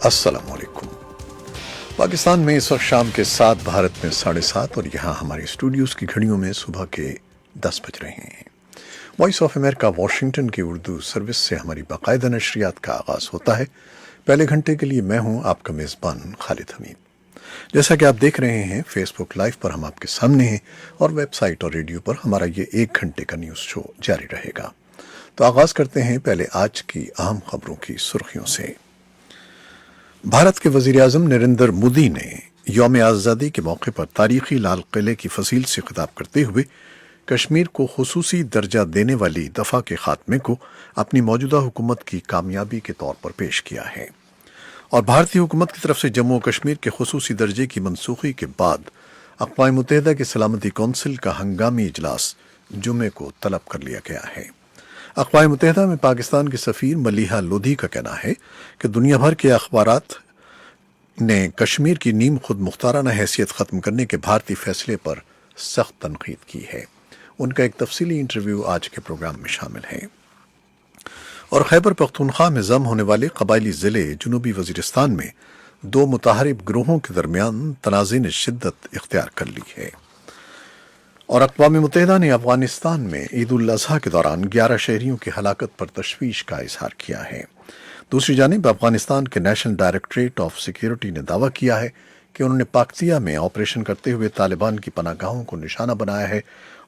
अस्सलाम वालेकुम। पाकिस्तान में इस वक्त शाम के 7, भारत में 7:30 और यहाँ हमारे स्टूडियोज़ की घड़ियों में सुबह के 10 बज रहे हैं। वॉइस ऑफ अमेरिका वाशिंगटन की उर्दू सर्विस से हमारी बाकायदा नशरियात का आगाज़ होता है। पहले घंटे के लिए मैं हूँ आपका मेज़बान खालिद हमीद। जैसा कि आप देख रहे हैं, फेसबुक लाइव पर हम आपके सामने हैं और वेबसाइट और रेडियो पर हमारा ये 1 घंटे का न्यूज़ शो जारी रहेगा। तो आगाज़ करते हैं पहले आज की अहम खबरों की सुर्खियों से। भारत के वज़ीर-ए-आज़म नरेंद्र मोदी ने यौम आज़ादी के मौके पर तारीखी लाल किले की फसील से खिताब करते हुए कश्मीर को खुसूसी दर्जा देने वाली दफ़ा के खात्मे को अपनी मौजूदा हुकूमत की कामयाबी के तौर पर पेश किया है और भारतीय हुकूमत की तरफ से जम्मू और कश्मीर के खुसूसी दर्जे की मनसूखी के बाद अक़वाम मुत्तहिदा की सलामती कौंसिल का हंगामी इजलास जुमे को तलब कर लिया गया है। अक़वाम मुत्तहिदा में पाकिस्तान के सफ़ीर मलीहा लोधी का कहना है कि दुनिया भर के अखबारात ने कश्मीर की नीम खुद मुख्ताराना हैसियत ख़त्म करने के भारतीय फैसले पर सख्त तनकीद की है। उनका एक तफसीली इंटरव्यू आज के प्रोग्राम में शामिल है। और खैबर पख्तूनख्वा में ज़म होने वाले कबायली ज़िले जनूबी वज़ीरिस्तान में 2 मुताहरिब ग्रोहों के दरमियान तनाज़े ने शिद्दत इख्तियार कर ली है और अक़वाम मुत्तहिदा ने अफ़गानिस्तान में ईद उल अज़हा के दौरान 11 शहरियों की हलाकत पर तशवीश का इज़हार किया है। दूसरी जानिब अफ़गानिस्तान के नेशनल डायरेक्टरेट ऑफ सिक्योरिटी ने दावा किया है कि उन्होंने पाक्तिया में ऑपरेशन करते हुए तालिबान की पनाहगाहों को निशाना बनाया है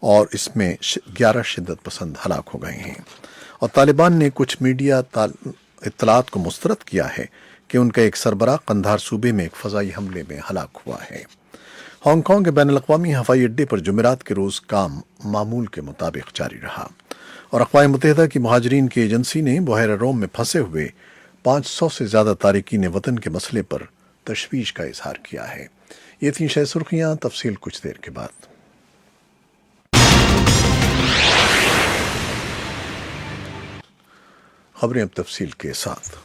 और इसमें 11 शिद्दत पसंद हलाक हो गए हैं और तालिबान ने कुछ मीडिया इत्तलात को मुस्तरद किया है कि उनका एक सरबराह कंधार सूबे में एक फ़ज़ाई हमले में हलाक हुआ है। हांगकांग के बैनुल-अक़वामी हवाई अड्डे पर जुमेरात के रोज़ काम मामूल के मुताबिक जारी रहा और अक़वाम मुत्तहिदा की मुहाजिरीन की एजेंसी ने बहर रोम में फंसे हुए 500 से ज़्यादा तारिकीन वतन के मसले पर तशवीश का इज़हार किया है। ये थी शह सुर्खियाँ, तफसील कुछ देर के बाद। खबरें अब तफसील के साथ।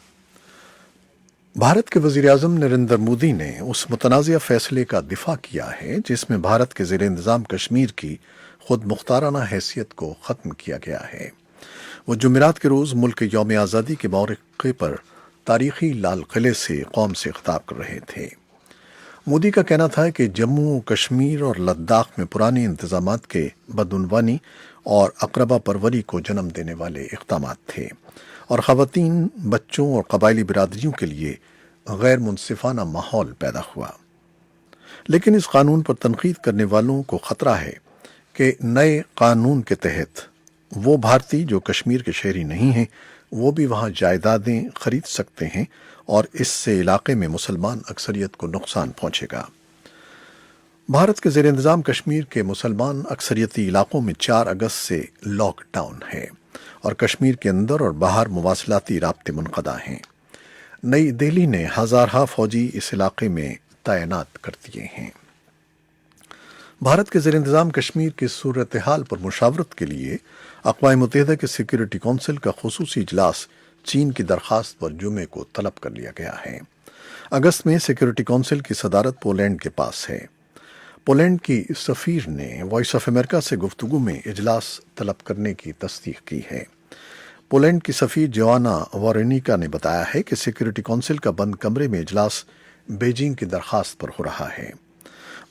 भारत के वज़ीर-ए-आज़म नरेंद्र मोदी ने उस मुतनाज़िया फ़ैसले का दिफा किया है जिसमें भारत के ज़ेर इंतज़ाम कश्मीर की खुद मुख्ताराना हैसियत को ख़त्म किया गया है। वो जुमेरात के रोज़ मुल्क यौम आज़ादी के मौक़े पर तारीखी लाल किले से कौम से खिताब कर रहे थे। मोदी का कहना था कि जम्मू कश्मीर और लद्दाख में पुराने इंतज़ामात के बदउनवानी और अक़रबा परवरी को जन्म देने वाले इक़दामात थे और ख़वातीन, बच्चों और कबायली बिरादरियों के लिए गैर मुनसिफ़ाना माहौल पैदा हुआ। लेकिन इस कानून पर तनकीद करने वालों को ख़तरा है कि नए कानून के तहत वो भारतीय जो कश्मीर के शहरी नहीं हैं वो भी वहाँ जायदादें खरीद सकते हैं और इससे इलाके में मुसलमान अक्सरियत को नुकसान पहुँचेगा। भारत के ज़ेर इंतज़ाम कश्मीर के मुसलमान अक्सरियती इलाकों में 4 अगस्त से लॉकडाउन है और कश्मीर के अंदर और बाहर मुवासलाती राब्ते मुनक़दा हैं। नई दिल्ली ने हज़ारहा फ़ौजी इस इलाके में तैनात कर दिए हैं। भारत के ज़ेर इंतज़ाम कश्मीर की सूरत हाल पर मुशावरत के लिए अक़वाम मुत्तहिदा के सिक्योरिटी कौंसिल का खुसूसी इजलास चीन की दरख्वास्त पर जुमे को तलब कर लिया गया है। अगस्त में सिक्योरिटी कौंसिल की सदारत पोलैंड के पास है। पोलैंड की सफ़ीर ने वॉइस ऑफ अमेरिका से गुफ्तगू में इजलास तलब करने की तस्दीक की है। पोलैंड की सफ़ीर जोआना वॉरेनिका ने बताया है कि सिक्योरिटी कौंसिल का बंद कमरे में इजलास बीजिंग की दरख्वास्त पर हो रहा है।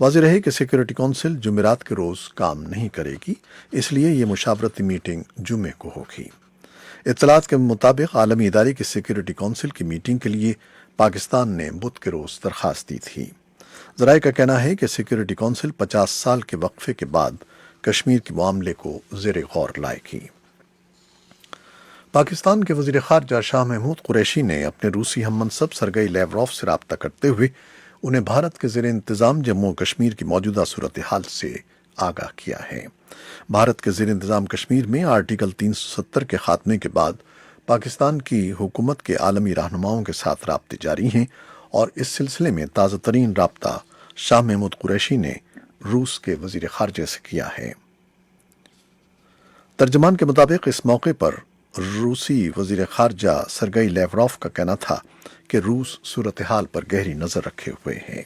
वाज़ेह रहे कि सिक्योरिटी कौंसिल जुमेरात के रोज़ काम नहीं करेगी, इसलिए ये मुशावरती मीटिंग जुमे को होगी। इत्तलात के मुताबिक आलमी इदारे की सिक्योरिटी कौंसिल की मीटिंग के लिए पाकिस्तान ने बुध के रोज़ दरख्वास्त दी थी। ज़राए का कहना है कि सिक्योरिटी कौंसिल 50 साल के वक्फे के बाद कश्मीर के मामले को ज़ेर गौर लाएगी। पाकिस्तान के वज़ीर ख़ारजा शाह महमूद कुरैशी ने अपने रूसी हममनसब सरगई लैवरोव से रब्ता करते हुए उन्हें भारत के ज़ेर इंतज़ाम जम्मू कश्मीर की मौजूदा सूरत हाल से आगाह किया है। भारत के ज़ेर इंतज़ाम कश्मीर में आर्टिकल 370 के ख़ात्मे के बाद पाकिस्तान की हुकूमत के आलमी रहनुमाओं के साथ राब्ते जारी हैं और इस सिलसिले में ताज़ा तरीन राब्ता शाह महमूद कुरैशी ने रूस के वज़ीर ख़ारजा से किया है। तर्जमान के मुताबिक इस मौके पर रूसी वज़ीर ख़ारजा सरगई लैवरोव का कहना था कि रूस सूरत हाल पर गहरी नज़र रखे हुए है।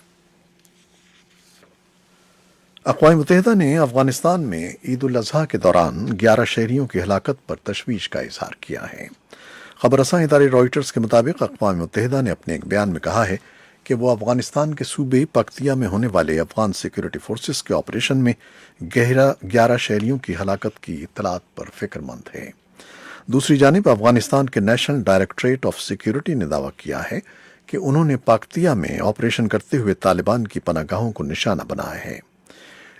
अक़वाम मुत्तहिदा ने अफ़गानिस्तान में ईद उल अज़हा के दौरान 11 शहरियों की हलाकत पर तशवीश का इज़हार किया है। خبر رساں ادارے رائٹرز کے مطابق اقوام متحدہ نے اپنے ایک بیان میں کہا ہے کہ وہ افغانستان کے صوبے پکتیا میں ہونے والے افغان سیکورٹی فورسز کے آپریشن میں 11 شہریوں کی ہلاکت کی اطلاعات پر فکر مند ہے۔ دوسری جانب افغانستان کے نیشنل ڈائریکٹوریٹ آف سیکورٹی نے دعویٰ کیا ہے کہ انہوں نے پکتیا میں آپریشن کرتے ہوئے طالبان کی پناہ گاہوں کو نشانہ بنایا ہے۔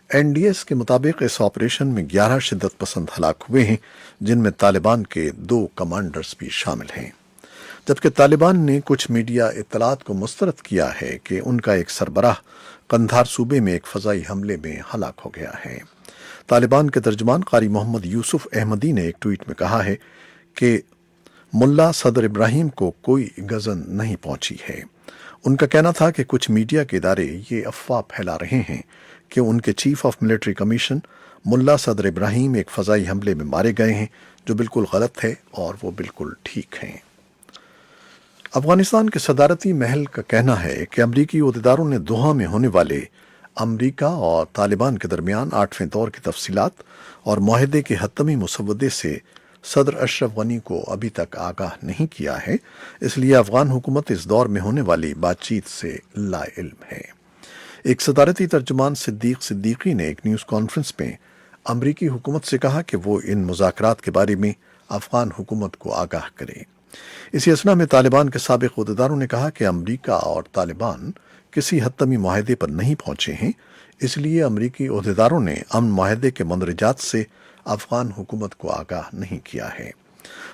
این ڈی ایس کے مطابق اس آپریشن میں 11 شدت پسند ہلاک ہوئے ہیں، جن میں طالبان کے 2 کمانڈرز بھی شامل ہیں، جبکہ طالبان نے کچھ میڈیا اطلاعات کو مسترد کیا ہے کہ ان کا ایک سربراہ قندھار صوبے میں ایک فضائی حملے میں ہلاک ہو گیا ہے۔ طالبان کے ترجمان قاری محمد یوسف احمدی نے ایک ٹویٹ میں کہا ہے کہ ملا صدر ابراہیم کو کوئی غزن نہیں پہنچی ہے۔ ان کا کہنا تھا کہ کچھ میڈیا کے ادارے یہ افواہ پھیلا رہے ہیں کہ ان کے چیف آف ملٹری کمیشن ملا صدر ابراہیم ایک فضائی حملے میں مارے گئے ہیں، جو بالکل غلط ہے اور وہ بالکل ٹھیک ہیں۔ افغانستان کے صدارتی محل کا کہنا ہے کہ امریکی عہدیداروں نے دوحہ میں ہونے والے امریکہ اور طالبان کے درمیان 8ویں دور کی تفصیلات اور معاہدے کے حتمی مسودے سے صدر اشرف غنی کو ابھی تک آگاہ نہیں کیا ہے، اس لیے افغان حکومت اس دور میں ہونے والی بات چیت سے لا علم ہے۔ ایک صدارتی ترجمان صدیق صدیقی نے ایک نیوز کانفرنس میں امریکی حکومت سے کہا کہ وہ ان مذاکرات کے بارے میں افغان حکومت کو آگاہ کرے۔ اسی اثنا میں طالبان کے سابق عہدیداروں نے کہا کہ امریکہ اور طالبان کسی حتمی معاہدے پر نہیں پہنچے ہیں، اس لیے امریکی عہدیداروں نے امن معاہدے کے مندرجات سے افغان حکومت کو آگاہ نہیں کیا ہے۔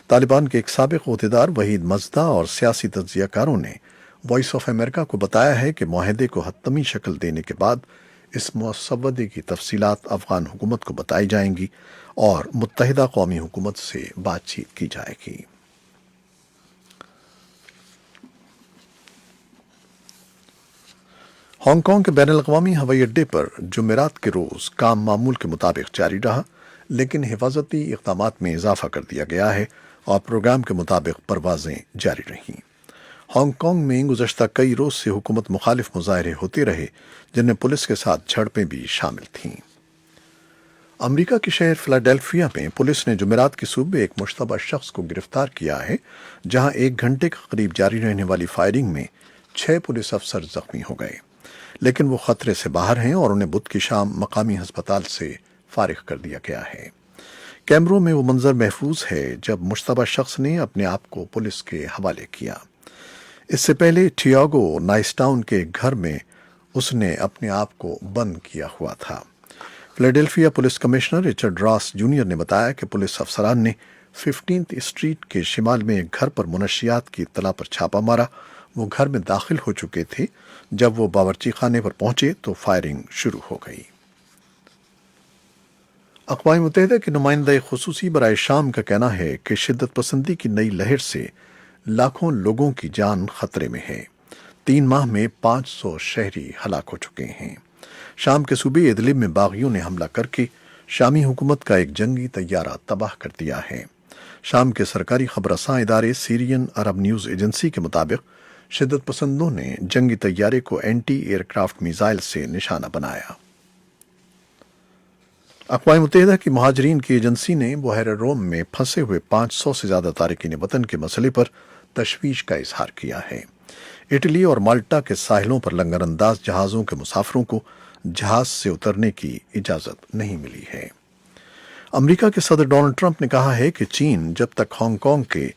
طالبان کے ایک سابق عہدیدار وحید مزدہ اور سیاسی تجزیہ کاروں نے وائس آف امریکہ کو بتایا ہے کہ معاہدے کو حتمی شکل دینے کے بعد اس مسودے کی تفصیلات افغان حکومت کو بتائی جائیں گی اور متحدہ قومی حکومت سے بات چیت کی جائے گی۔ ہانگ کانگ کے بین الاقوامی ہوائی اڈے پر جمعرات کے روز کام معمول کے مطابق جاری رہا، لیکن حفاظتی اقدامات میں اضافہ کر دیا گیا ہے اور پروگرام کے مطابق پروازیں جاری رہیں۔ ہانگ کانگ میں گزشتہ کئی روز سے حکومت مخالف مظاہرے ہوتے رہے، جن میں پولیس کے ساتھ جھڑپیں بھی شامل تھیں۔ امریکہ کے شہر فلاڈیلفیا میں پولیس نے جمعرات کی صبح ایک مشتبہ شخص کو گرفتار کیا ہے، جہاں 1 گھنٹے کے قریب جاری رہنے والی فائرنگ میں 6 پولیس افسر زخمی ہو گئے، لیکن وہ خطرے سے باہر ہیں اور انہیں بدھ کی شام مقامی ہسپتال سے فارغ کر دیا گیا ہے۔ کیمروں میں وہ منظر محفوظ ہے جب مشتبہ شخص نے اپنے آپ کو پولیس کے حوالے کیا۔ اس سے پہلے ٹھیاگو نائس ٹاؤن کے گھر میں اس نے اپنے آپ کو بند کیا ہوا تھا۔ فلاڈیلفیا پولیس کمشنر رچرڈ راس جونیئر نے بتایا کہ پولیس افسران نے 15 اسٹریٹ کے شمال میں ایک گھر پر منشیات کی اطلاع پر چھاپا مارا۔ وہ گھر میں داخل ہو چکے تھے۔ جب وہ باورچی خانے پر پہنچے تو فائرنگ شروع ہو گئی۔ اقوام متحدہ کے نمائندہ خصوصی برائے شام کا کہنا ہے کہ شدت پسندی کی نئی لہر سے لاکھوں لوگوں کی جان خطرے میں ہے۔ 3 ماہ میں 500 شہری ہلاک ہو چکے ہیں۔ شام کے صوبے ادلب میں باغیوں نے حملہ کر کے شامی حکومت کا ایک جنگی طیارہ تباہ کر دیا ہے۔ شام کے سرکاری خبر رساں ادارے سیرین عرب نیوز ایجنسی کے مطابق شدت پسندوں نے جنگی طیارے کو اینٹی ایئر کرافٹ میزائل سے نشانہ بنایا۔ اقوام متحدہ کی مہاجرین کی ایجنسی نے بحیرہ روم میں پھنسے ہوئے 500 سے زیادہ تارکین وطن کے مسئلے پر تشویش کا اظہار کیا ہے۔ اٹلی اور مالٹا کے ساحلوں پر لنگر انداز جہازوں کے مسافروں کو جہاز سے اترنے کی اجازت نہیں ملی ہے۔ امریکہ کے صدر ڈونلڈ ٹرمپ نے کہا ہے کہ چین جب تک ہانگ کانگ کے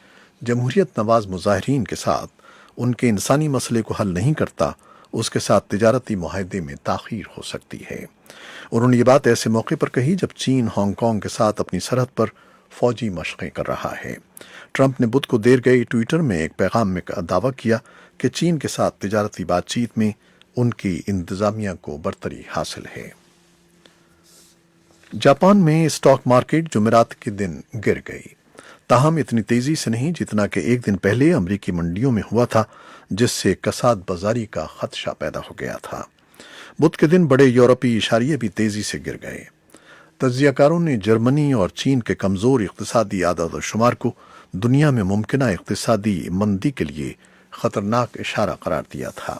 جمہوریت نواز مظاہرین کے ساتھ ان کے انسانی مسئلے کو حل نہیں کرتا، اس کے ساتھ تجارتی معاہدے میں تاخیر ہو سکتی ہے۔ انہوں نے یہ بات ایسے موقع پر کہی جب چین ہانگ کانگ کے ساتھ اپنی سرحد پر فوجی مشقیں کر رہا ہے۔ ٹرمپ نے بدھ کو دیر گئے ٹویٹر میں ایک پیغام میں دعویٰ کیا کہ چین کے ساتھ تجارتی بات چیت میں ان کی انتظامیہ کو برتری حاصل ہے۔ جاپان میں اسٹاک مارکیٹ جمعرات کے دن گر گئی، تاہم اتنی تیزی سے نہیں جتنا کہ ایک دن پہلے امریکی منڈیوں میں ہوا تھا، جس سے کساد بازاری کا خدشہ پیدا ہو گیا تھا۔ بدھ کے دن بڑے یورپی اشاریے بھی تیزی سے گر گئے۔ تجزیہ کاروں نے جرمنی اور چین کے کمزور اقتصادی اعداد و شمار کو دنیا میں ممکنہ اقتصادی مندی کے لیے خطرناک اشارہ قرار دیا تھا،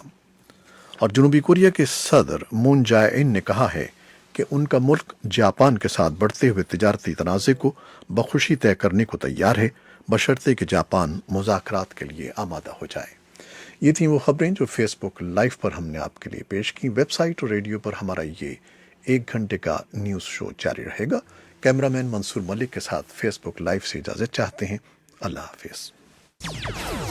اور جنوبی کوریا کے صدر مون جائے ان نے کہا ہے کہ ان کا ملک جاپان کے ساتھ بڑھتے ہوئے تجارتی تنازع کو بخوشی طے کرنے کو تیار ہے، बशर्ते कि जापान मुज़ाकरात के लिए आमादा हो जाए। ये थी वो खबरें जो फेसबुक लाइव पर हमने आपके लिए पेश की। वेबसाइट और रेडियो पर हमारा ये 1 घंटे का न्यूज़ शो जारी रहेगा। कैमरामैन मंसूर मलिक के साथ फेसबुक लाइव से इजाज़त चाहते हैं। अल्लाह हाफिज़।